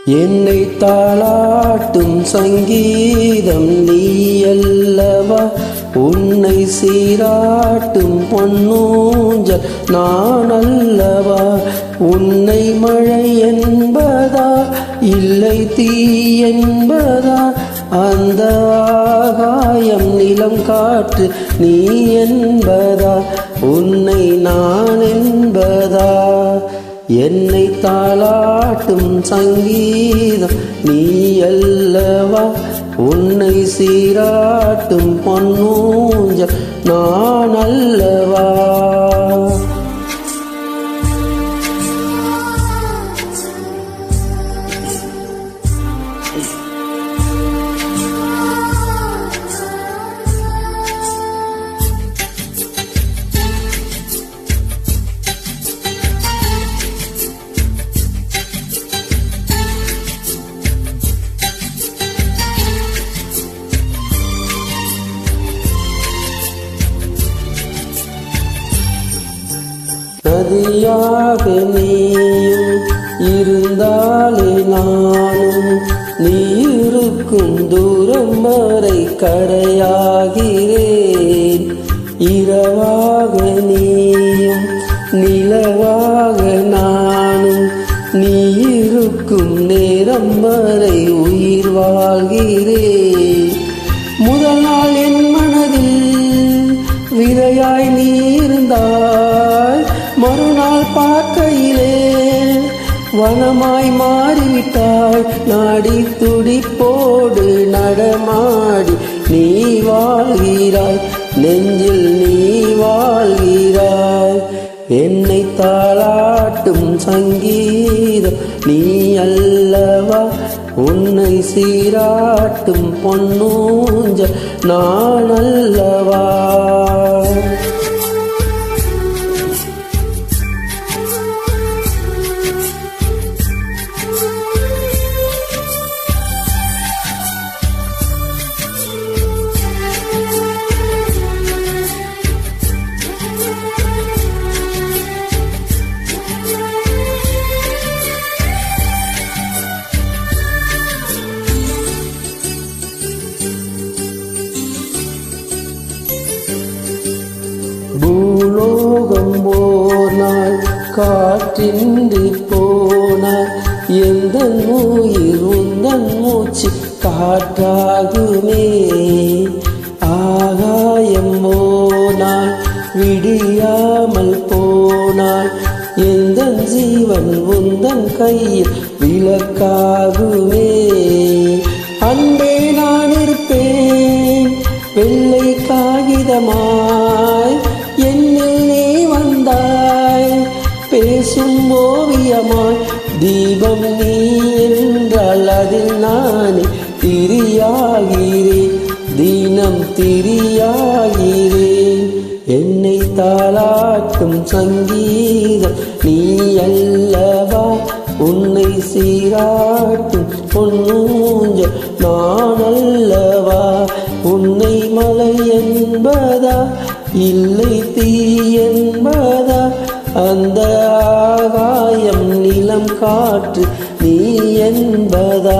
என்னை தாளாட்டும் சங்கீதம் நீ அல்லவா, உன்னை சீராட்டும் பொன்னூஞ்சல் நான் அல்லவா. உன்னை மழை என்பதா இல்லை தீ என்பதா, அந்த ஆகாயம் நிலம் காற்று நீ என்பதா, உன்னை நான் என்பதா. என்னை தாளாட்டும் சங்கீதம் நீ அல்லவா, உன்னை சீராட்டும் பொன்னூஞ்சல் நான் அல்லவா. நதியாக நீயும் இருந்தாலே நானும், நீ இருக்கும் தூரம் வரை கரையாகிறேன். இரவாக நீயும் நிலவாக நானும், நீ இருக்கும் நேரம் வரை உயிர் வாழ்கிறேன். முதல் நாள் என் மனதில் விதையாய் நீ இருந்தாய், மறுநாள் பார்க்கையிலே வனமாய் மாறிவிட்டாய். நாடி துடிப்போடு நடமாடி நீ வாழ்கிறாய், நெஞ்சில் நீ வாழ்கிறாய். என்னை தாளாட்டும் சங்கீதம் நீ அல்லவா, உன்னை சீராட்டும் பொன்னூஞ்சல் நான் அல்லவா. பூலோகம் போனாய் காற்றின்றி போனாய், எந்த உயிர் உந்தன் மூச்சு காற்றாகுமே. ஆகாயம் போனாய் விடியாமல் போனாய், எந்த ஜீவன் உந்தன் கையில் விளக்காகுமே. அன்பே நான் இருப்பேன் வெள்ளை காகிதமாய், என்னில் நீ வந்தாய் பேசும் ஓவியமாய். தீபம் நீ என்றால் அதில் நானே திரியாகிறேன், தினம் திரியாகிறேன். என்னை தாளாட்டும் சங்கீதம் நீ அல்லவா, உன்னை சீராட்டும் பொன்னூஞ்சல் நான் அல்லவா. உன்னை மலை என்பதா இல்லை தீ என்பதா, அந்த ஆகாயம் நிலம் காற்று நீ என்பதா,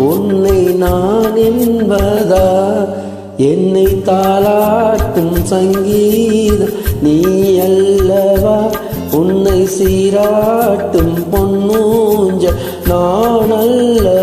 உன்னை நான் என்பதா. என்னை தாளாட்டும் சங்கீதம் நீ அல்லவா, உன்னை சீராட்டும் பொன்னூஞ்சல் நான் அல்லவா.